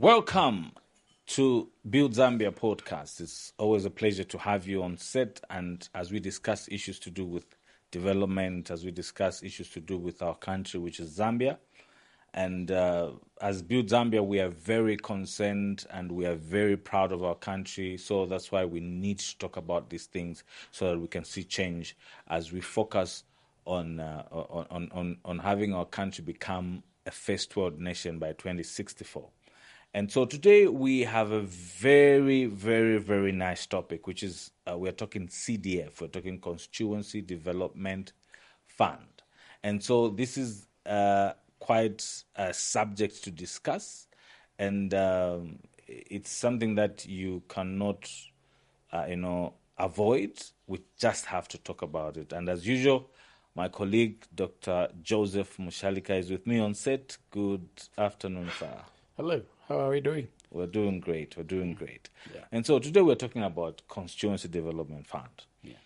Welcome to Build Zambia podcast. It's always a pleasure to have you on set, and as we discuss issues to do with development, as we discuss issues to do with our country, which is Zambia. And as Build Zambia, we are very concerned and we are very proud of our country. So that's why we need to talk about these things so that we can see change as we focus on having our country become a first world nation by 2064. And so today we have a very, very, very nice topic, which is we're talking CDF, we're talking Constituency Development Fund. And so this is quite a subject to discuss, and it's something that you cannot, avoid. We just have to talk about it. And as usual, my colleague, Dr. Joseph Mushalika, is with me on set. Good afternoon, sir. Hello. How are we doing? We're doing great. Yeah. And so today we're talking about Constituency Development Fund. Yeah.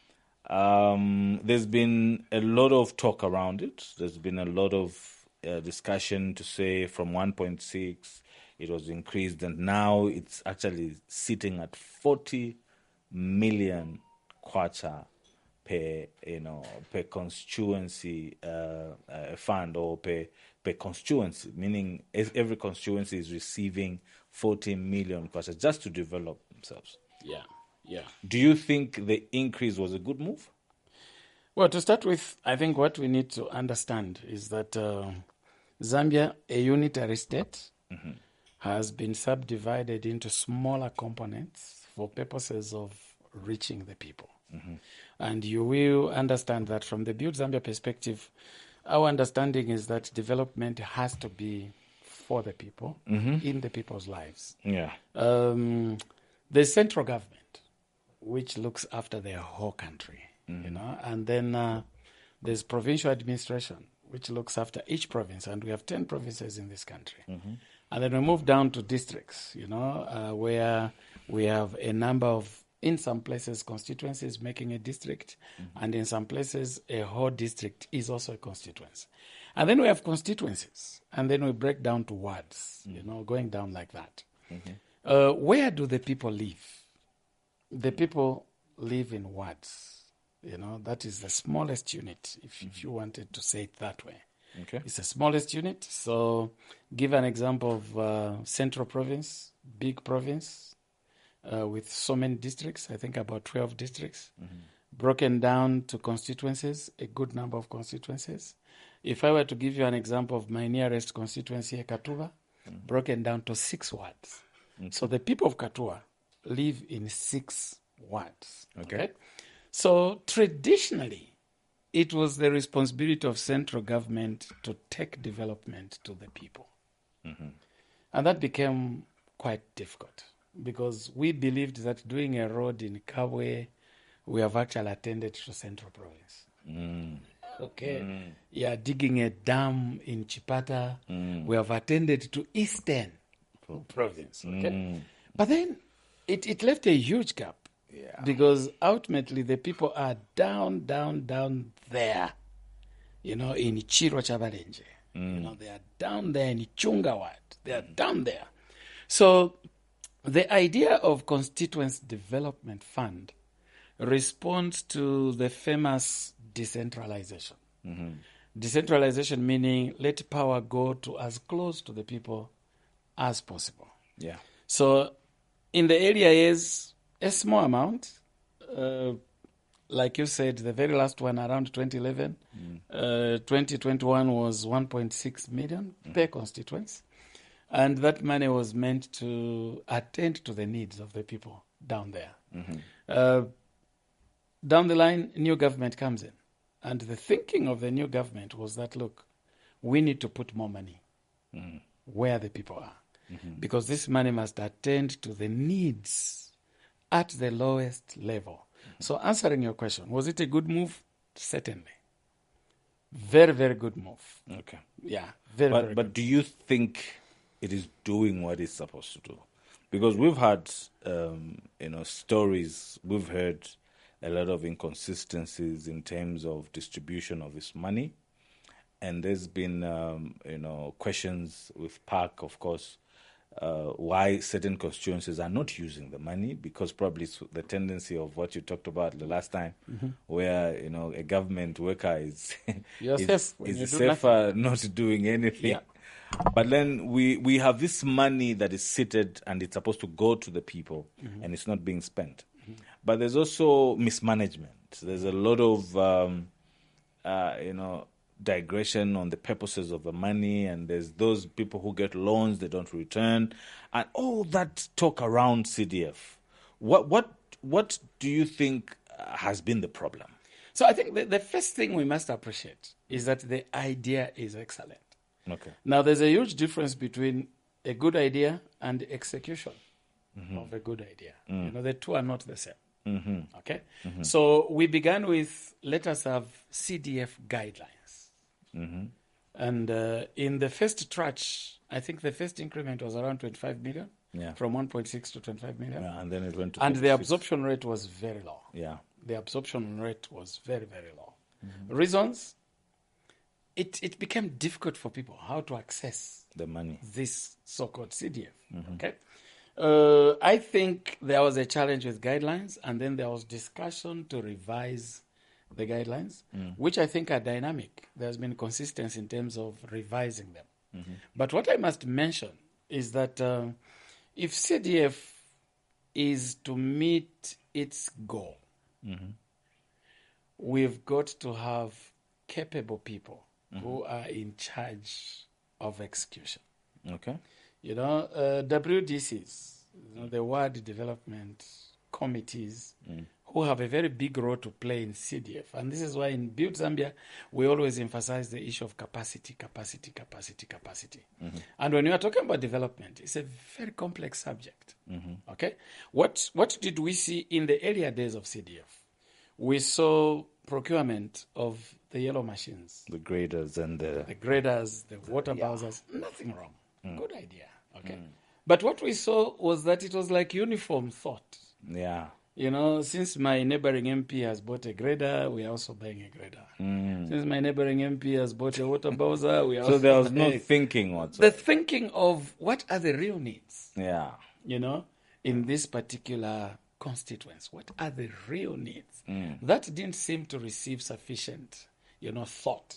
There's been a lot of talk around it. There's been a lot of discussion to say from 1.6 it was increased, and now it's actually sitting at 40 million kwacha per constituency fund, or per constituency, meaning every constituency is receiving 40 million kwacha just to develop themselves. Yeah. Do you think the increase was a good move? Well, to start with, I think what we need to understand is that Zambia, a unitary state, has been subdivided into smaller components for purposes of reaching the people. And you will understand that from the Build Zambia perspective, our understanding is that development has to be for the people, in the people's lives. Yeah. The central government, which looks after their whole country, and then there's provincial administration, which looks after each province, and we have 10 provinces in this country. And then we move down to districts, where we have a number of, in some places, constituencies making a district, and in some places, a whole district is also a constituency. And then we have constituencies, and then we break down to wards, going down like that. Where do the people live? The people live in wards. That is the smallest unit, if you wanted to say it that way. Okay. It's the smallest unit. So give an example of central province, big province, with so many districts, I think about 12 districts, broken down to constituencies, a good number of constituencies. If I were to give you an example of my nearest constituency, Katuba, broken down to 6 wards. So the people of Katua live in 6 wards. Okay? So traditionally, it was the responsibility of central government to take development to the people. And that became quite difficult because we believed that doing a road in Kabwe, we have actually attended to Central Province. Okay. Yeah, digging a dam in Chipata, we have attended to Eastern Province. Okay. But then it left a huge gap. Yeah. Because ultimately the people are down there, in Chiro Chabalenje. They are down there in Chungawat. They are down there. So the idea of Constituency Development Fund responds to the famous decentralization. Decentralization meaning let power go to as close to the people as possible. Yeah. So in the area is a small amount, like you said, the very last one around 2011, 2021 was 1.6 million per constituency. And that money was meant to attend to the needs of the people down there. Down the line, new government comes in. And the thinking of the new government was that, look, we need to put more money where the people are. Because this money must attend to the needs at the lowest level. So answering your question, was it a good move? Certainly. Very, very good move. Okay. Yeah, very good. But do you think it is doing what it's supposed to do? Because we've had, stories, we've heard a lot of inconsistencies in terms of distribution of its money. And there's been, questions with PAC, of course, why certain constituencies are not using the money, because probably it's the tendency of what you talked about the last time, where a government worker is You're safe when you is do safer not doing anything. Yeah. But then we have this money that is seated and it's supposed to go to the people, and it's not being spent. But there's also mismanagement. There's a lot of digression on the purposes of the money, and there's those people who get loans they don't return, and all that talk around CDF. What do you think has been the problem? So I think the first thing we must appreciate is that the idea is excellent. Okay. Now, there's a huge difference between a good idea and execution of a good idea. The two are not the same. Okay? So we began with, let us have CDF guidelines. And in the first tranche, I think the first increment was around 25 million, from 1.6 to 25 million. Yeah, and then it went to And 26. the absorption rate was very low. Yeah. The absorption rate was very, very low. Reasons? It became difficult for people how to access The money. this so-called CDF. Okay, I think there was a challenge with guidelines, and then there was discussion to revise the guidelines, which I think are dynamic. There's been consistency in terms of revising them. But what I must mention is that if CDF is to meet its goal, we've got to have capable people who are in charge of execution. Okay. WDCs, the Ward Development Committees, who have a very big role to play in CDF. And this is why in Build Zambia, we always emphasize the issue of capacity. And when we are talking about development, it's a very complex subject. Okay? What did we see in the earlier days of CDF? We saw procurement of the yellow machines. The graders and the graders, the water bowsers, nothing wrong. Good idea. Okay. But what we saw was that it was like uniform thought. Yeah. Since my neighboring MP has bought a grader, we are also buying a grader. Since my neighboring MP has bought a water bowser, we are also So there was no thinking whatsoever. The thinking of what are the real needs. Yeah. In this particular constituents, what are the real needs? That didn't seem to receive sufficient, thought.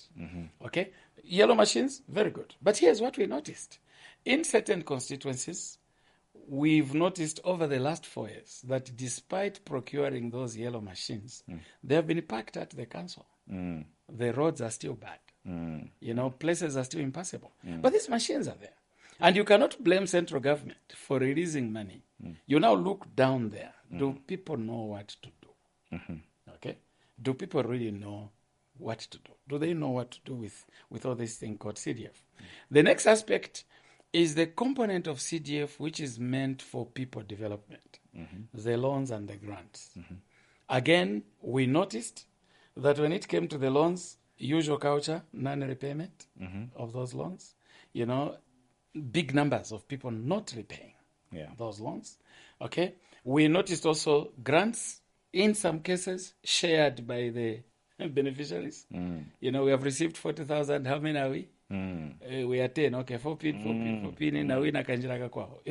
Okay? Yellow machines, very good. But here's what we noticed. In certain constituencies, we've noticed over the last 4 years that despite procuring those yellow machines, they have been parked at the council. The roads are still bad. Places are still impassable. But these machines are there. And you cannot blame central government for releasing money. You now look down there. Do people know what to do? Okay? Do people really know what to do? Do they know what to do with all this thing called CDF? The next aspect is the component of CDF which is meant for people development, the loans and the grants. Again, we noticed that when it came to the loans, usual culture, non-repayment of those loans, big numbers of people not repaying those loans. Okay, we noticed also grants, in some cases, shared by the beneficiaries. We have received 40,000. How many are we? We are 10. Okay, 4 pin, na wina kanjira kwao.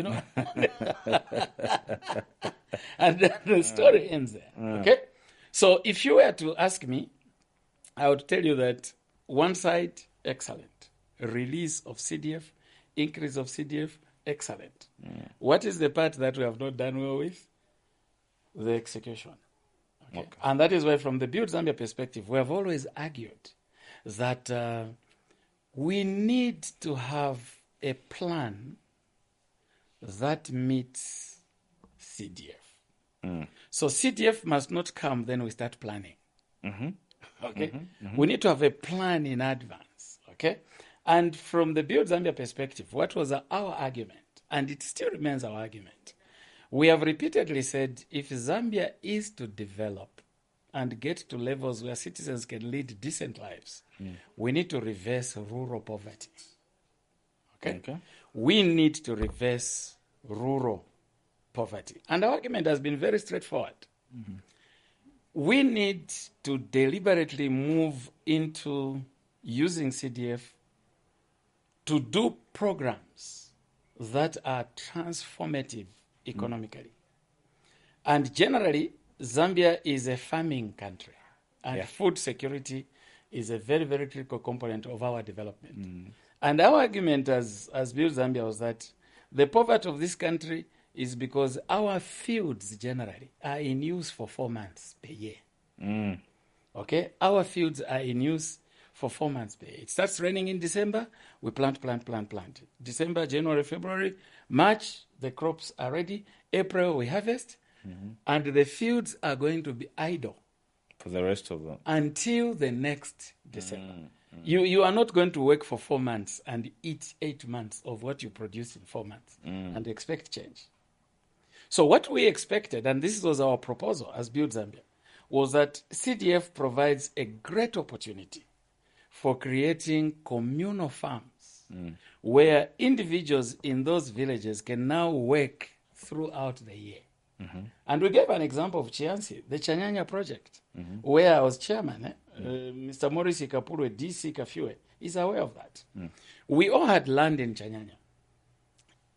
And then the story ends there. Okay, so if you were to ask me, I would tell you that one side, excellent. Release of CDF, increase of CDF, excellent. What is the part that we have not done well with? The execution. Okay. And that is why from the Build Zambia perspective, we have always argued that we need to have a plan that meets CDF. So CDF must not come, then we start planning. Okay? We need to have a plan in advance. Okay? And from the Build Zambia perspective, what was our argument? And it still remains our argument. We have repeatedly said if Zambia is to develop and get to levels where citizens can lead decent lives, we need to reverse rural poverty. Okay? We need to reverse rural poverty. And our argument has been very straightforward. We need to deliberately move into using CDF to do programs that are transformative economically. And generally, Zambia is a farming country, and food security is a very, very critical component of our development. And our argument as Build Zambia was that the poverty of this country is because our fields generally are in use for 4 months per year. Okay? Our fields are in use for 4 months per year. It starts raining in December, we plant. December, January, February, March, the crops are ready. April, we harvest. And the fields are going to be idle for the rest of them until the next December. You are not going to work for 4 months and eat 8 months of what you produce in 4 months and expect change. So what we expected, and this was our proposal as Build Zambia, was that CDF provides a great opportunity for creating communal farms where individuals in those villages can now work throughout the year. And we gave an example of Chiansi, the Chanyanya project, where I was chairman. Mr. Morris Kapurwe, DC Kafue, is aware of that. We all had land in Chanyanya.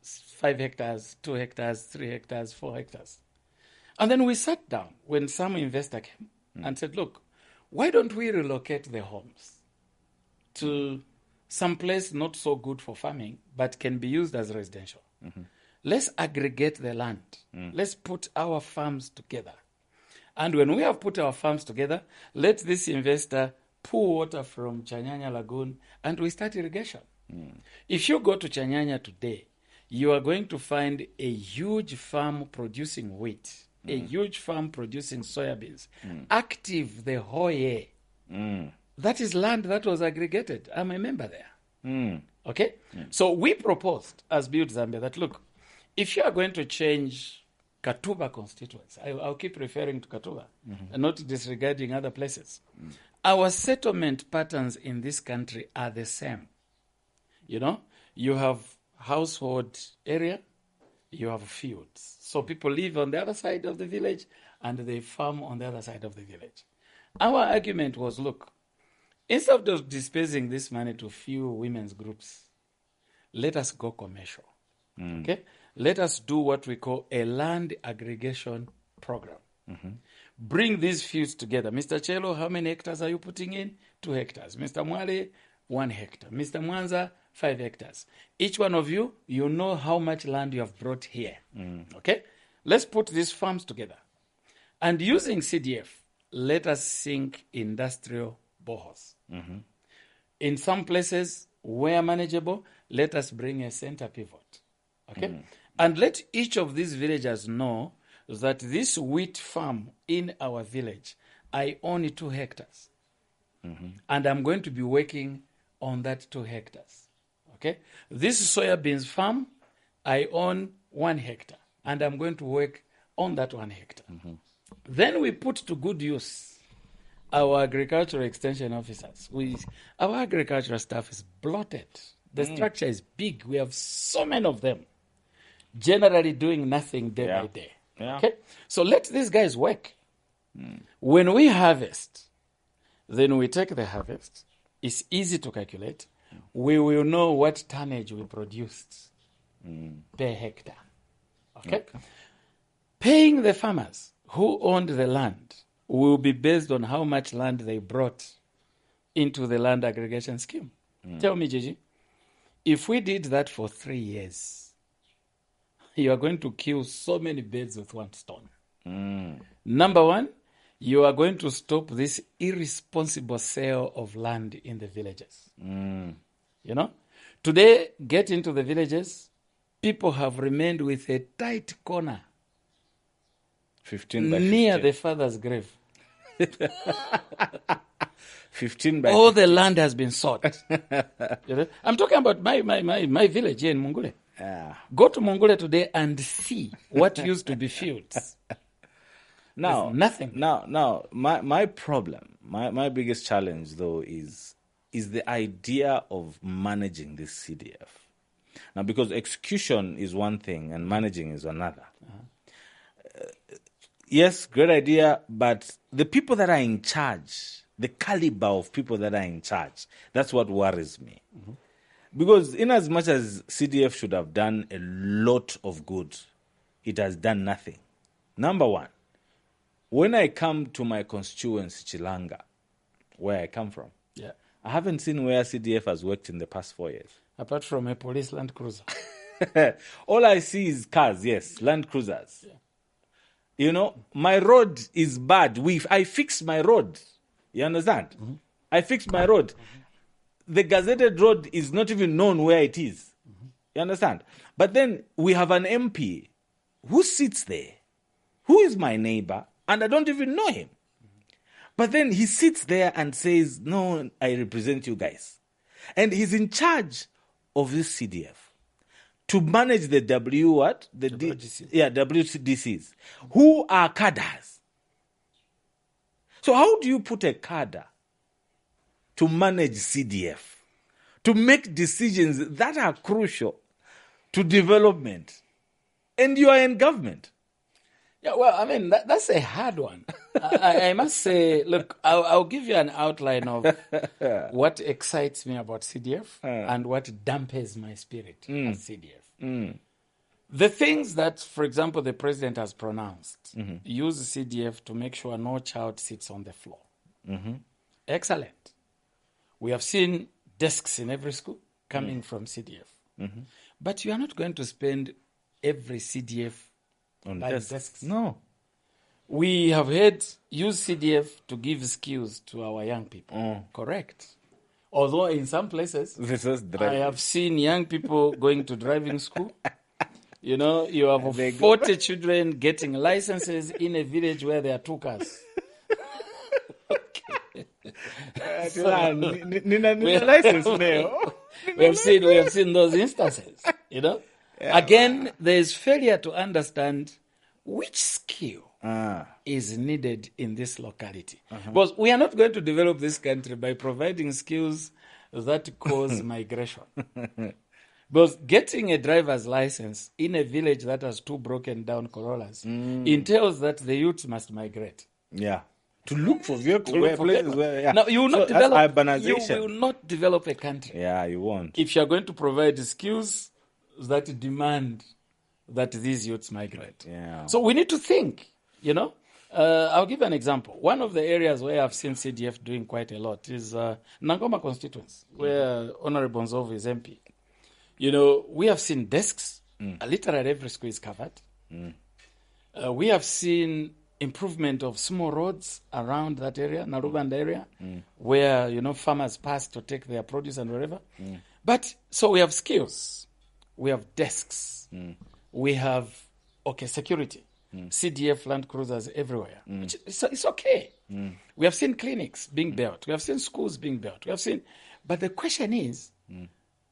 5 hectares, 2 hectares, 3 hectares, 4 hectares. And then we sat down when some investor came and said, look, why don't we relocate the homes to some place not so good for farming, but can be used as residential? Let's aggregate the land. Let's put our farms together. And when we have put our farms together, let this investor pull water from Chanyanya Lagoon and we start irrigation. If you go to Chanyanya today, you are going to find a huge farm producing wheat, a huge farm producing soybeans, active the whole year. That is land that was aggregated. I'm a member there. Okay? So we proposed as Build Zambia that, look, if you are going to change Katuba constituents, I'll keep referring to Katuba and not disregarding other places. Our settlement patterns in this country are the same. You know, you have household area, you have fields. So people live on the other side of the village and they farm on the other side of the village. Our argument was, look, instead of dispersing this money to few women's groups, let us go commercial. Okay? Let us do what we call a land aggregation program. Bring these fields together. Mr. Chelo, how many hectares are you putting in? 2 hectares. Mr. Mwale, 1 hectare. Mr. Mwanza, 5 hectares. Each one of you, you know how much land you have brought here. Okay? Let's put these farms together. And using CDF, let us sink industrial boreholes. In some places, where manageable, let us bring a center pivot. Okay? And let each of these villagers know that this wheat farm in our village, I own 2 hectares. And I'm going to be working on that 2 hectares. Okay? This soybeans farm, I own 1 hectare. And I'm going to work on that 1 hectare. Then we put to good use our agricultural extension officers. Our agricultural staff is bloated. The structure is big. We have so many of them, generally doing nothing day by day. Okay? So let these guys work. When we harvest, then we take the harvest. It's easy to calculate. We will know what tonnage we produced per hectare. Okay? Paying the farmers who owned the land will be based on how much land they brought into the land aggregation scheme. Tell me, Gigi, if we did that for 3 years, you are going to kill so many birds with 1 stone. Number one, you are going to stop this irresponsible sale of land in the villages. You know, today, get into the villages, people have remained with a tight corner 15 by near 15. the father's grave. 15 by All 15. the land has been sought. You know? I'm talking about my village here in Mungule. Go to Mungule today and see what used to be fields. Now, There's nothing. Now, my problem, my biggest challenge though is the idea of managing this CDF. Now, because execution is one thing and managing is another. Yes, great idea, but the people that are in charge, the caliber of people that are in charge, that's what worries me. Because in as much as CDF should have done a lot of good, it has done nothing. Number one, when I come to my constituency, Chilanga, where I come from, Yeah. I haven't seen where CDF has worked in the past 4 years. Apart from a police Land Cruiser. All I see is cars, yes, Land Cruisers. Yeah. You know, my road is bad. I fixed my road. You understand? Mm-hmm. I fixed my road. Mm-hmm. The gazetted road is not even known where it is. Mm-hmm. You understand? But then we have an MP who sits there, who is my neighbor, and I don't even know him. But then he sits there and says, no, I represent you guys. And he's in charge of this CDF to manage the WDCs, who are cadres. So how do you put a cadre to manage CDF, to make decisions that are crucial to development, and you are in government? Yeah, well, I mean, that's a hard one. I must say, look, I'll give you an outline of what excites me about CDF and what dampens my spirit at CDF. The things that, for example, the president has pronounced, use CDF to make sure no child sits on the floor. Excellent. We have seen desks in every school coming from CDF. But you are not going to spend every CDF On desks. desks. No. We have had use CDF to give skills to our young people. Correct. Although in some places, I have seen young people going to driving school. You know, you have 40 children getting licenses in a village where there are 2 cars. We have seen those instances, you know. Yeah. Again, there is failure to understand which skill is needed in this locality. Because we are not going to develop this country by providing skills that cause migration. Because getting a driver's license in a village that has 2 broken down Corollas entails that the youth must migrate. Yeah. To look for vehicles. Now, you will not you will not develop a country. Yeah, you won't. If you are going to provide skills that demand that these youths migrate. Yeah. So we need to think, you know. I'll give an example. One of the areas where I've seen CDF doing quite a lot is Nangoma constituency, where Honorable Nzovu is MP. You know, we have seen desks. Literally every school is covered. We have seen improvement of small roads around that area, Narubanda area, where, you know, farmers pass to take their produce and wherever. But so we have skills. We have desks. We have, security. CDF Land Cruisers everywhere. It's okay. We have seen clinics being built. We have seen schools being built. But the question is,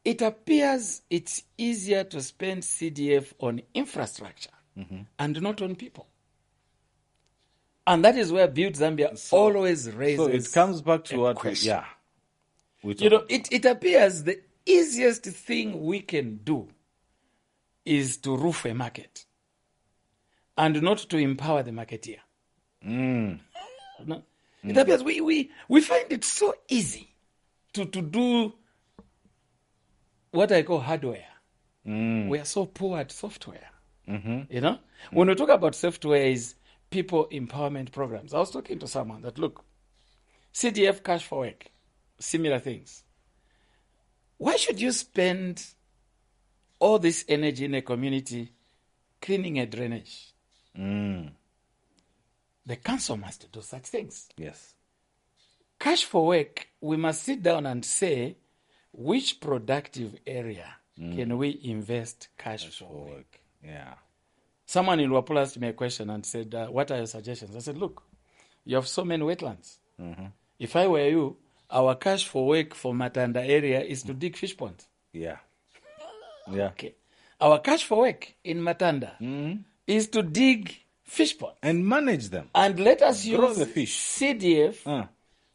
it appears it's easier to spend CDF on infrastructure and not on people. And that is where Build Zambia always raises. So it comes back to what question. It appears the easiest thing we can do is to roof a market and not to empower the marketeer. No? It appears we find it so easy to do what I call hardware. We are so poor at software. You know? When we talk about software is people empowerment programs. I was talking to someone that, look, CDF cash for work, similar things. Why should you spend all this energy in a community cleaning a drainage? The council must do such things. Yes. Cash for work, we must sit down and say, which productive area can we invest cash for work? Yeah. Someone in Wapula asked me a question and said, what are your suggestions? I said, look, you have so many wetlands. If I were you, our cash for work for Matanda area is to dig fish ponds. Yeah. Yeah. Okay. Our cash for work in Matanda is to dig fish ponds. And manage them. And let us grow use the fish. CDF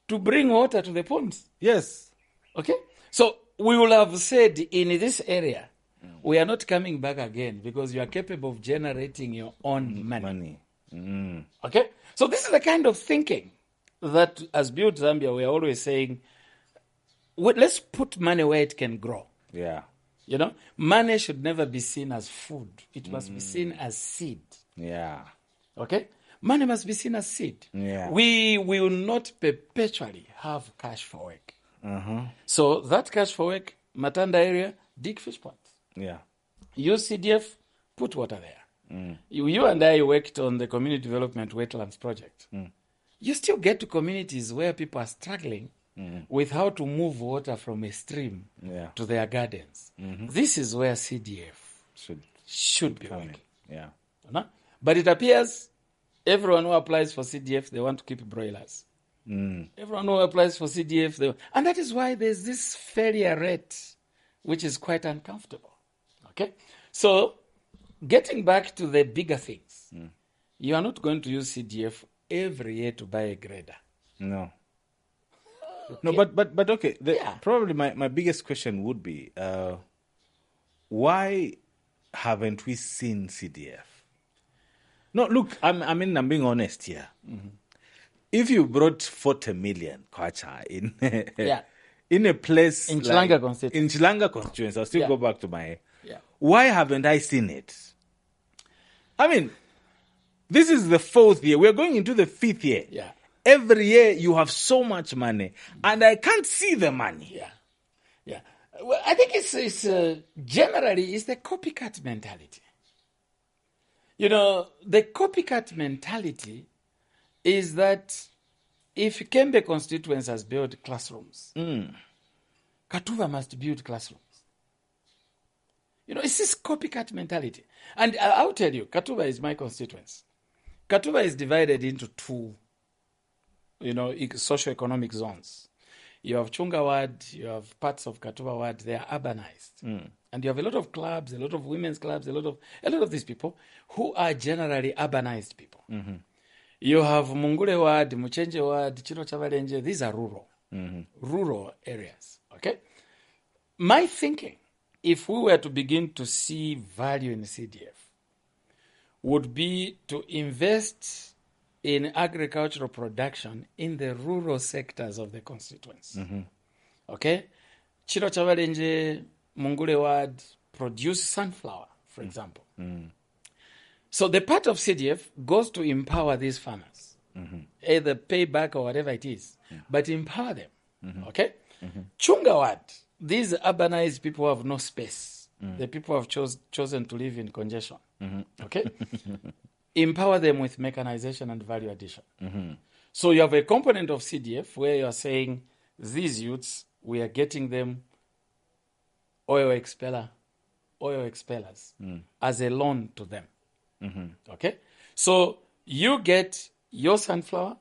to bring water to the ponds. Yes. Okay? So we will have said in this area, we are not coming back again because you are capable of generating your own money. Okay? So this is the kind of thinking that as Build Zambia, we are always saying, let's put money where it can grow. Yeah. You know, money should never be seen as food. It must be seen as seed. Yeah. Okay? Money must be seen as seed. Yeah. We will not perpetually have cash for work. Uh-huh. So that cash for work, Matanda area, dig fish ponds. Yeah. Use CDF, put water there. You and I worked on the community development wetlands project. You still get to communities where people are struggling with how to move water from a stream to their gardens. This is where CDF should be working. Yeah. But it appears everyone who applies for CDF, they want to keep broilers. Everyone who applies for CDF, and that is why there's this failure rate, which is quite uncomfortable. Okay? So, getting back to the bigger things, you are not going to use CDF every year to buy a grader. No. No, but okay. Probably my biggest question would be, why haven't we seen CDF? No, look, I'm being honest here. If you brought 40 million kwacha in in a place in Chilanga constituency, in Chilanga constituency, I'll still go back to my. Why haven't I seen it? I mean, this is the 4th year. We're going into the 5th year. Yeah. Every year you have so much money, and I can't see the money. Yeah. Well, I think it's generally it's the copycat mentality. You know, the copycat mentality is that if Kembe constituency has built classrooms, Katuva must build classrooms. You know, it's this copycat mentality. And I'll tell you, Katuva is my constituency. Katuva is divided into 2, socio-economic zones. You have Chunga Ward, you have parts of Katuva Ward, they are urbanized. And you have a lot of clubs, a lot of women's clubs, a lot of these people who are generally urbanized people. You have Mungule Ward, Muchenje Ward, Chiro Chavalenje, these are rural areas. Okay? My thinking, if we were to begin to see value in CDF, would be to invest in agricultural production in the rural sectors of the constituency. Okay? Chiro Chavalenje, Mungule Ward produce sunflower, for example. So the part of CDF goes to empower these farmers, either pay back or whatever it is, but empower them. Okay? Chunga Ward, these urbanized people have no space. The people have chosen to live in congestion. Okay? Empower them with mechanization and value addition. So you have a component of CDF where you are saying, these youths, we are getting them oil expellers as a loan to them. Okay? So you get your sunflower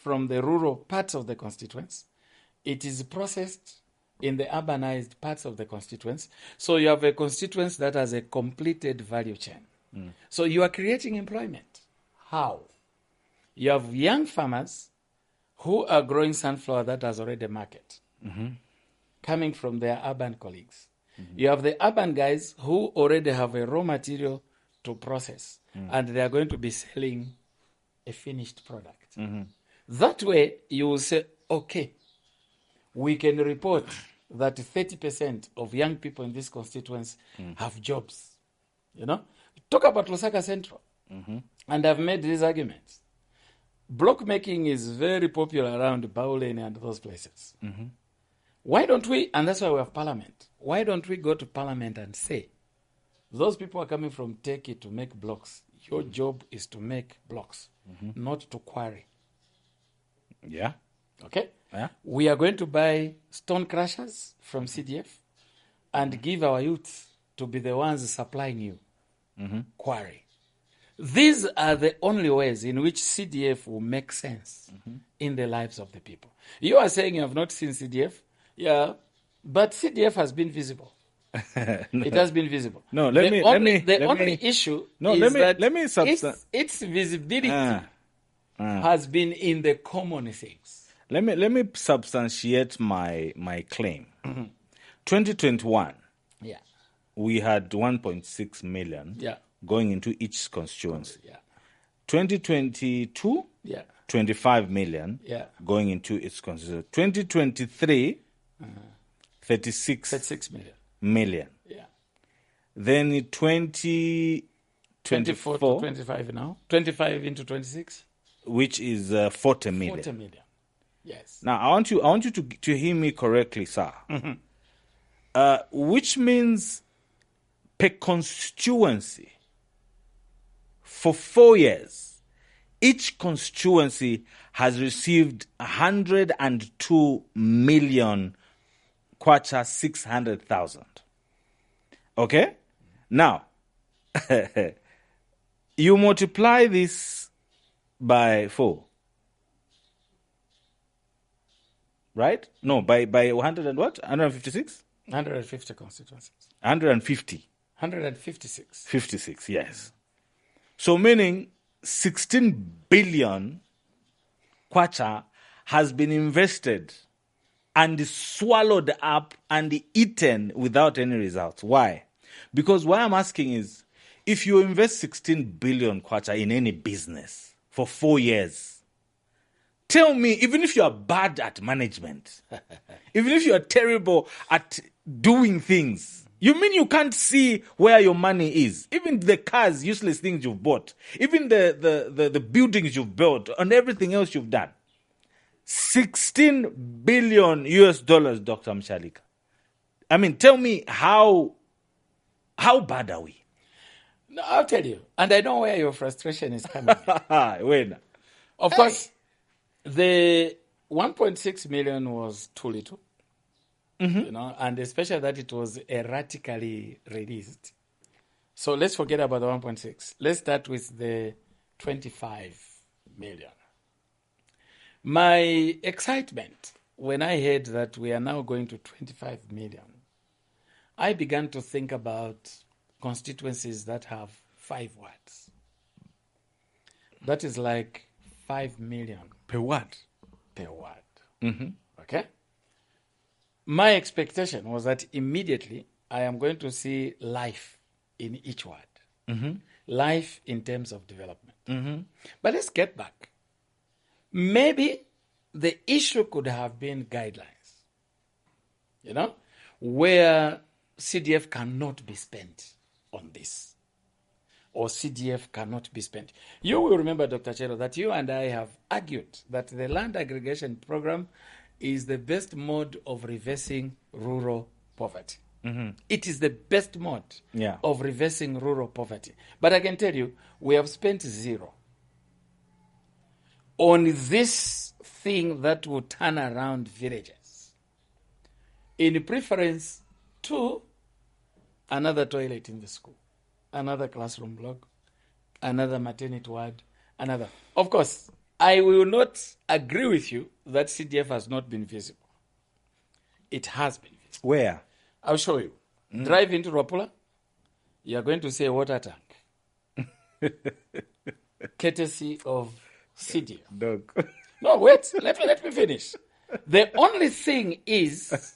from the rural parts of the constituents. It is processed in the urbanized parts of the constituents. So you have a constituency that has a completed value chain. So you are creating employment. How? You have young farmers who are growing sunflower that has already a market, coming from their urban colleagues. You have the urban guys who already have a raw material to process, and they are going to be selling a finished product. That way, you will say, okay, we can report that 30% of young people in this constituency have jobs. You know? Talk about Lusaka Central. And I've made these arguments. Block making is very popular around Baulene and those places. Why don't we, and that's why we have parliament, why don't we go to parliament and say, those people are coming from Turkey to make blocks. Your job is to make blocks, not to quarry. Yeah. Okay? Yeah. We are going to buy stone crushers from CDF and give our youth to be the ones supplying you quarry. These are the only ways in which CDF will make sense in the lives of the people. You are saying you have not seen CDF. Yeah, but CDF has been visible. No. It has been visible. No, The only issue is that its visibility has been in the common things. Let me substantiate my claim. 2021, we had 1.6 million going into each constituency. 2022, 25 million going into its constituency. 2023, 36 million. million. Yeah. Then in 24 to 25 now. 25 into 26. which is 40 million. 40 million. Yes. Now, I want you to hear me correctly, sir. Which means per constituency for 4 years, each constituency has received 102 million kwacha 600,000. Okay? Now, you multiply this by 4. Right? No, by 100 and what? 156? 150 constituencies. 150. 156. 56, yes. So meaning 16 billion kwacha has been invested and swallowed up and eaten without any results. Why? Because why I'm asking is, if you invest 16 billion kwacha in any business for 4 years, tell me, even if you are bad at management, even if you are terrible at doing things, you mean you can't see where your money is? Even the cars, useless things you've bought, even the buildings you've built, and everything else you've done. 16 billion US dollars, Dr. Mshalika. I mean, tell me how bad are we? No, I'll tell you. And I know where your frustration is coming from. When? Of course, the 1.6 million was too little. You know, and especially that it was erratically released. So let's forget about the 1.6. Let's start with the 25 million. My excitement when I heard that we are now going to 25 million, I began to think about constituencies that have 5 words. That is like 5 million Per what? per word. Okay? My expectation was that immediately I am going to see life in each word. Life in terms of development. But let's get back. Maybe the issue could have been guidelines, you know, where CDF cannot be spent on this, or CDF cannot be spent. You will remember, Dr. Chero, that you and I have argued that the land aggregation program is the best mode of reversing rural poverty. It is the best mode of reversing rural poverty. But I can tell you, we have spent 0 on this thing that will turn around villages, in preference to another toilet in the school, another classroom block, another maternity ward, another. Of course, I will not agree with you that CDF has not been visible. It has been visible. Where? I'll show you. Drive into Rapula, you are going to see a water tank. Courtesy of CDF. Dog. No, wait, let me finish. The only thing is,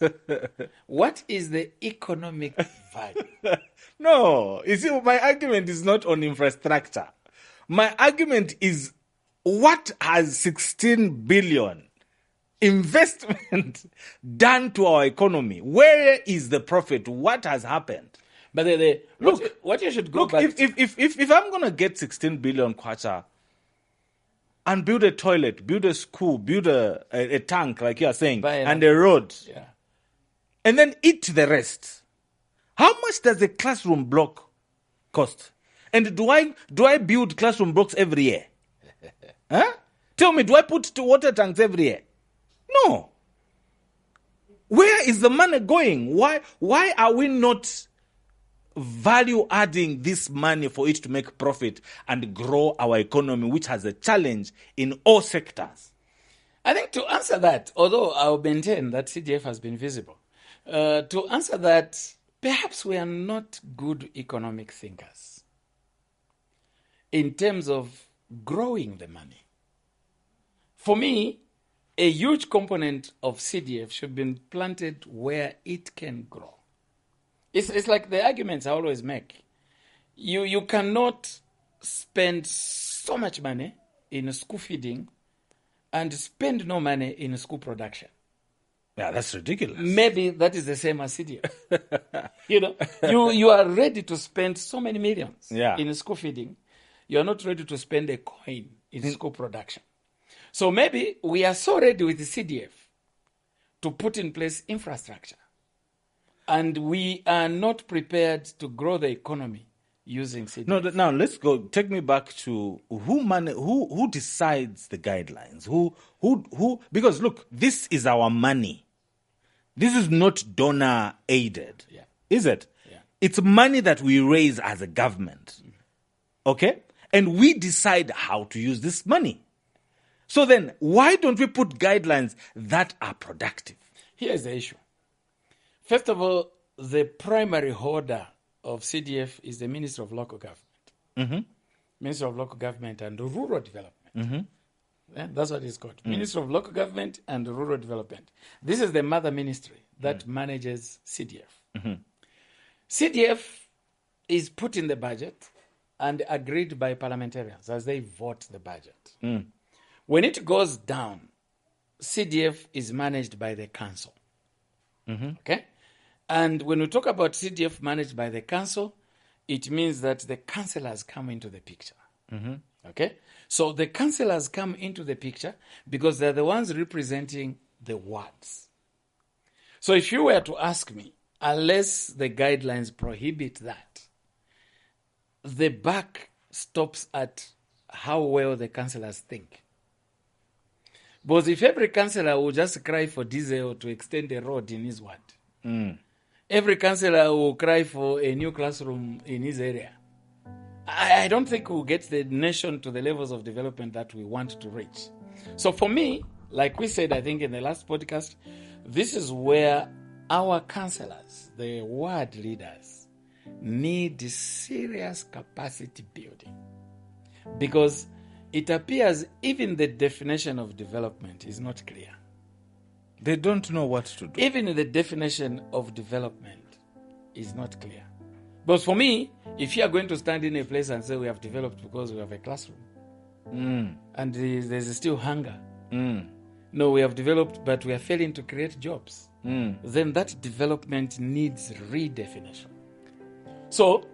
what is the economic value? No, you see, my argument is not on infrastructure. My argument is, what has 16 billion investment done to our economy? Where is the profit? What has happened? But what you should go Look, back if I'm going to get 16 billion kwacha and build a toilet, build a school, build a tank, like you are saying, and a road, and then eat the rest, how much does a classroom block cost? And do I build classroom blocks every year? Huh? Tell me, do I put 2 water tanks every year? No. Where is the money going? Why are we not value adding this money for it to make profit and grow our economy, which has a challenge in all sectors? I think to answer that, although I'll maintain that CDF has been visible, to answer that, perhaps we are not good economic thinkers in terms of growing the money. For me, a huge component of CDF should be planted where it can grow. It's like the arguments I always make. You cannot spend so much money in school feeding and spend no money in school production. Yeah, that's ridiculous. Maybe that is the same as CDF. You are ready to spend so many millions in school feeding. You are not ready to spend a coin in school production. So maybe we are so ready with the CDF to put in place infrastructure, and we are not prepared to grow the economy using CDF. No, now let's go. Take me back to who decides the guidelines? Who? Because look, this is our money. This is not donor aided, is it? Yeah. It's money that we raise as a government, okay? And we decide how to use this money. So then, why don't we put guidelines that are productive? Here's the issue. First of all, the primary holder of CDF is the Minister of Local Government. Minister of Local Government and Rural Development. That's what it's called. Minister of Local Government and Rural Development. This is the mother ministry that manages CDF. CDF is put in the budget and agreed by parliamentarians as they vote the budget. When it goes down, CDF is managed by the council. Okay? And when we talk about CDF managed by the council, it means that the councillors come into the picture. Okay? So the councillors come into the picture because they're the ones representing the wards. So if you were to ask me, unless the guidelines prohibit that, the buck stops at how well the councillors think. Because if every councillor will just cry for diesel to extend a road in his ward, every councillor will cry for a new classroom in his area, I don't think we'll get the nation to the levels of development that we want to reach. So for me, like we said, I think in the last podcast, this is where our councillors, the ward leaders, need serious capacity building. Because it appears even the definition of development is not clear. They don't know what to do. Even the definition of development is not clear. But for me, if you are going to stand in a place and say we have developed because we have a classroom, and there's still hunger, no, we have developed but we are failing to create jobs, then that development needs redefinition. So,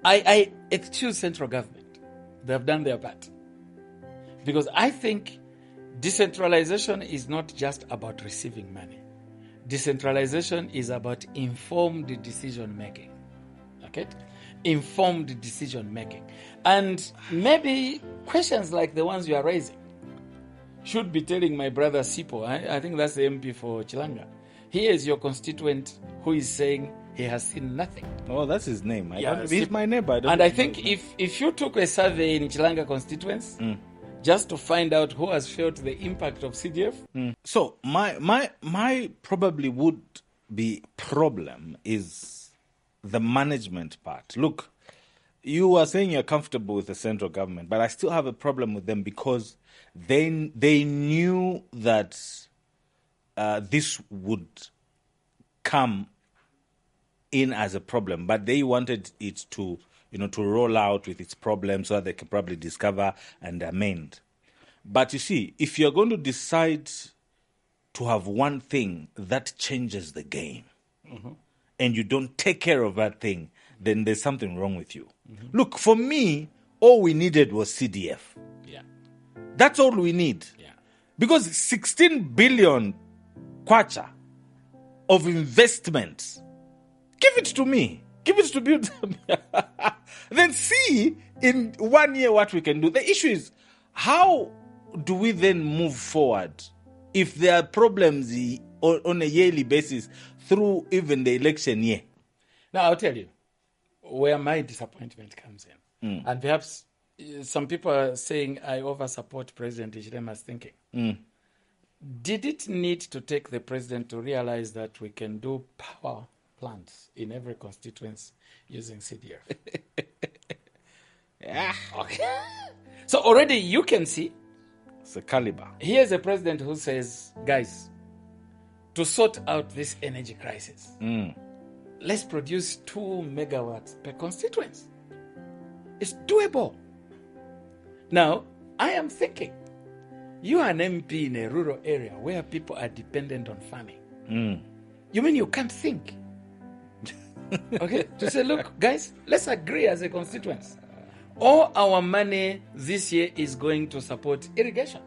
I excuse central government. They have done their part. Because I think decentralization is not just about receiving money. Decentralization is about informed decision making. Okay? Informed decision making. And maybe questions like the ones you are raising should be telling my brother Sipo, I think that's the MP for Chilanga. Here is your constituent who is saying he has seen nothing. Oh, that's his name. He's my neighbor. And I think if you took a survey in Chilanga constituents, just to find out who has felt the impact of CDF. So my probably would be problem is the management part. Look, you are saying you're comfortable with the central government, but I still have a problem with them because they knew that this would come in as a problem, but they wanted it to roll out with its problems so that they can probably discover and amend. But you see, if you're going to decide to have one thing that changes the game, and you don't take care of that thing, then there's something wrong with you. Look, for me, all we needed was CDF. Yeah. That's all we need. Yeah. Because 16 billion kwacha of investment, give it to me. Give it to Build Zambia. Then see in 1 year what we can do. The issue is, how do we then move forward if there are problems on a yearly basis through even the election year? Now, I'll tell you where my disappointment comes in. And perhaps some people are saying I over-support President Hichilema's thinking. Did it need to take the president to realize that we can do power plants in every constituency using CDF? Yeah. Okay. So already you can see. It's a caliber. Here's a president who says, guys, to sort out this energy crisis, let's produce 2 megawatts per constituency. It's doable. Now, I am thinking, You are an MP in a rural area where people are dependent on farming. Mm. You mean you can't think? Okay, to say, look, guys, let's agree as a constituents. All our money this year is going to support irrigation.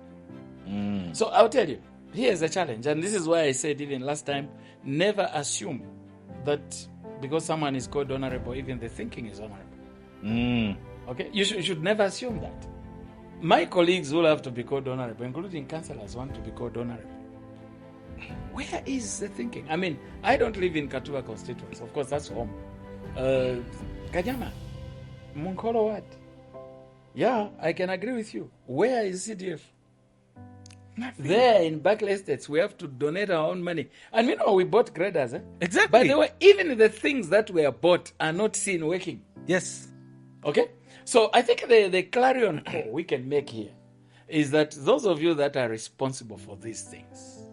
Mm. So I'll tell you, here's the challenge, and this is why I said even last time, never assume that because someone is called honorable, even the thinking is honorable. Mm. Okay, you should never assume that. My colleagues will have to be called honorable, including councillors want to be called honorable. Where is the thinking? I mean, I don't live in Katuba constituency. Of course, that's home. Kanyama, Munkolo what? Yeah, I can agree with you. Where is CDF? Nothing. There in Berkeley Estates, we have to donate our own money. And you know, we bought graders. Exactly. By the way, even the things that were bought are not seen working. Yes. Okay? So I think the clarion call we can make here is that those of you that are responsible for these things,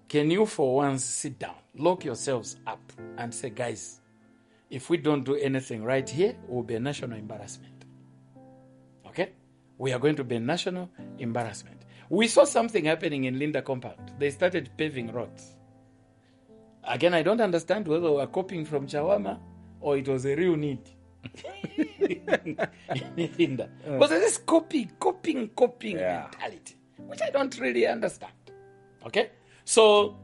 can you for once sit down, lock yourselves up and say, guys, if we don't do anything right here, it will be a national embarrassment. Okay? We are going to be a national embarrassment. We saw something happening in Linda compound. They started paving roads. Again, I don't understand whether we were copying from Chawama or it was a real need. In Linda. But there's this copying mentality, which I don't really understand. Okay? So,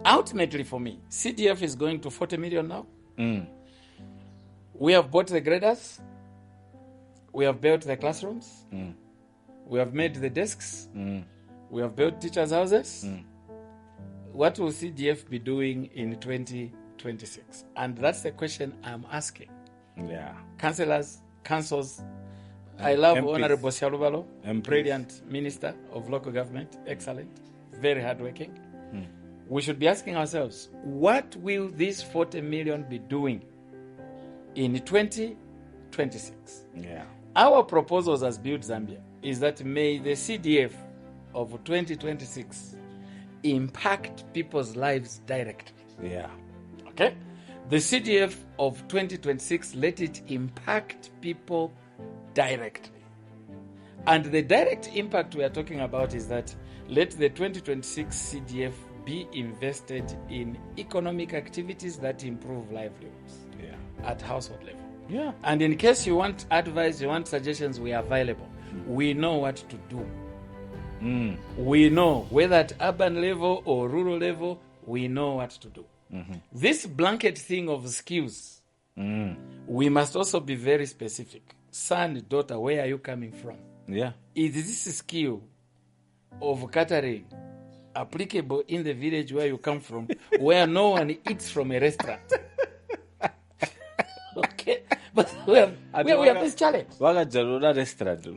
ultimately for me, CDF is going to 40 million now. Mm. We have bought the graders. We have built the classrooms. Mm. We have made the desks. Mm. We have built teachers' houses. Mm. What will CDF be doing in 2026? And that's the question I'm asking. Yeah. Councillors, councils. I love MPs. Honorable Shalubalo, MPs. brilliant minister of local government, excellent, very hardworking. Mm. We should be asking ourselves, what will this 40 million be doing in 2026? Yeah. Our proposals as Build Zambia is that may the CDF of 2026 impact people's lives directly. Yeah. Okay? The CDF of 2026, let it impact people directly. And the direct impact we are talking about is that let the 2026 CDF be invested in economic activities that improve livelihoods at household level. Yeah. And in case you want advice, you want suggestions, we are available. We know what to do. Mm. We know whether at urban level or rural level, we know what to do. Mm-hmm. This blanket thing of skills, we must also be very specific. Son, daughter, where are you coming from? Yeah. Is this skill of catering applicable in the village where you come from, where no one eats from a restaurant? Okay? But we have this challenge. We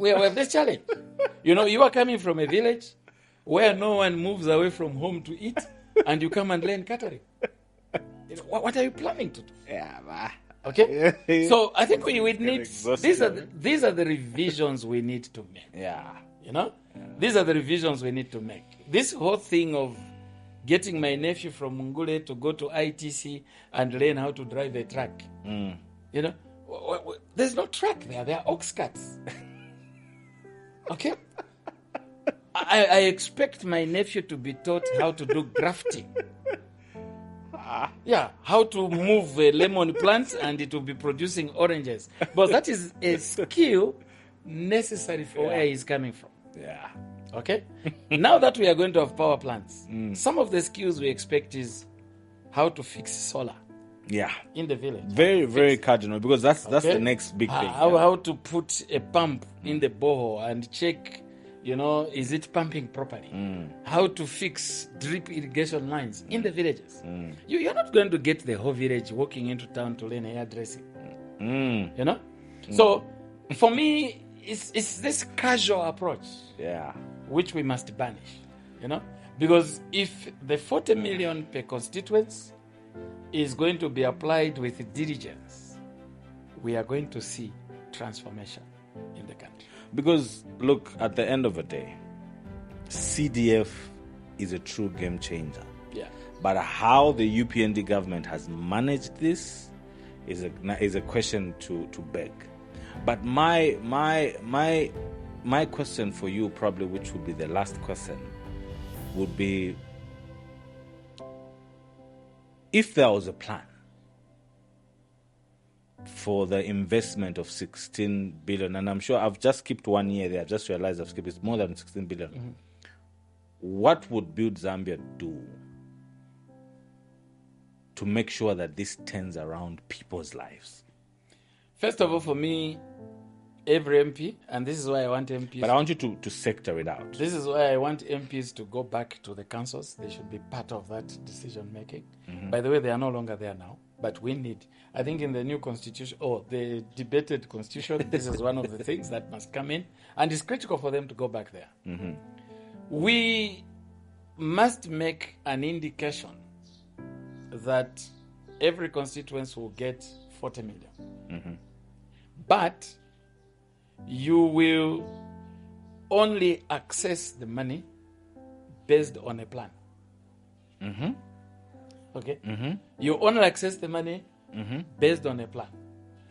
have this challenge. You know, you are coming from a village where no one moves away from home to eat, and you come and learn catering. You know, what are you planning to do? Yeah. Okay? So I think we need, these are the revisions we need to make. Yeah. You know? These are the revisions we need to make. This whole thing of getting my nephew from Mungule to go to ITC and learn how to drive a truck. Mm. You know? There's no truck there. There are ox carts. Okay? I expect my nephew to be taught how to do grafting. Yeah, how to move a lemon plant and it will be producing oranges. But that is a skill necessary for where he's coming from. Yeah. Okay? Now that we are going to have power plants, some of the skills we expect is how to fix solar. Yeah. In the village. Very, very cardinal, because that's the next big thing. How to put a pump in the borehole and check, you know, is it pumping properly? How to fix drip irrigation lines in the villages. You're not going to get the whole village walking into town to learn hairdressing. You know? So, for me, it's this casual approach which we must banish. You know? Because if the 40 million per constituents is going to be applied with diligence, we are going to see transformation in the country. Because, look, at the end of the day, CDF is a true game changer. Yeah. But how the UPND government has managed this is a question to beg. But my my question for you, probably, which would be the last question, would be, if there was a plan for the investment of 16 billion, and I'm sure I've just skipped 1 year there, I've just realized I've skipped, it's more than 16 billion. Mm-hmm. What would Build Zambia do to make sure that this turns around people's lives? First of all, for me, every MP, and this is why I want MPs. But I want you to sector it out. This is why I want MPs to go back to the councils. They should be part of that decision making. Mm-hmm. By the way, they are no longer there now, but we need, I think in the new constitution, the debated constitution, this is one of the things that must come in, and it's critical for them to go back there. Mm-hmm. We must make an indication that every constituency will get 40 million. Mm-hmm. But you will only access the money based on a plan. Mm-hmm. Okay? Mm-hmm. You only access the money based on a plan.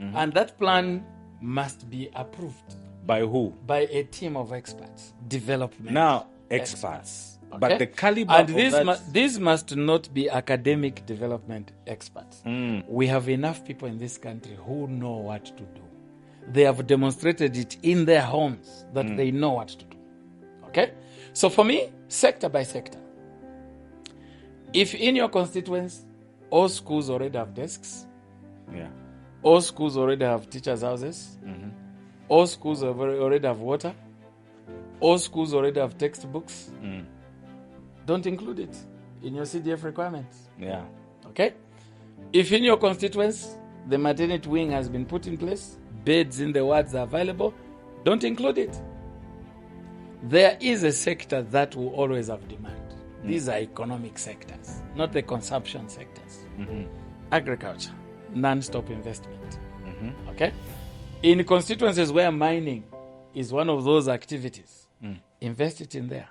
Mm-hmm. And that plan must be approved. By who? By a team of experts. Development. Now, experts. Okay? But the caliber and of these must not be academic development experts. Mm. We have enough people in this country who know what to do. They have demonstrated it in their homes that they know what to do. Okay? So for me, sector by sector. If in your constituents, all schools already have desks, all schools already have teachers' houses, all schools already have water, all schools already have textbooks, don't include it in your CDF requirements. Yeah. Okay? If in your constituents, the maternity wing has been put in place, beds in the wards are available, don't include it. There is a sector that will always have demand. These are economic sectors, not the consumption sectors. Mm-hmm. Agriculture, non-stop investment. Mm-hmm. Okay? In constituencies where mining is one of those activities, invest it in there.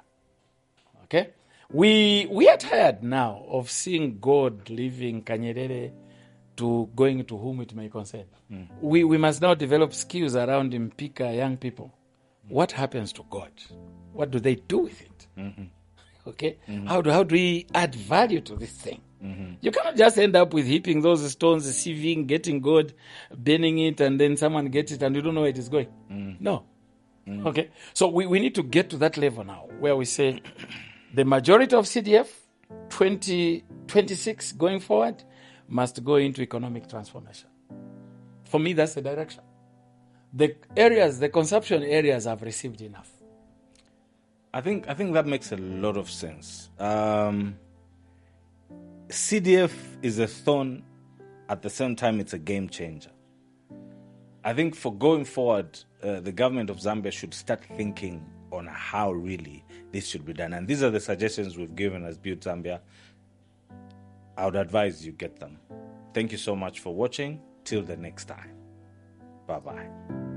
Okay? We are tired now of seeing God leaving Kanyerere to going to whom it may concern. We must now develop skills around Mpika young people. What happens to God? What do they do with it? Mm-hmm. Okay? Mm-hmm. How do we add value to this thing? Mm-hmm. You cannot just end up with heaping those stones, sieving, getting gold, burning it, and then someone gets it and you don't know where it is going. No. Okay? So we need to get to that level now where we say the majority of CDF, 2026 going forward, must go into economic transformation. For me, that's the direction. The consumption areas have received enough. I think that makes a lot of sense. CDF is a thorn, at the same time it's a game changer. I think for going forward, the government of Zambia should start thinking on how really this should be done. And these are the suggestions we've given as Build Zambia. I would advise you get them. Thank you so much for watching. Till the next time. Bye-bye.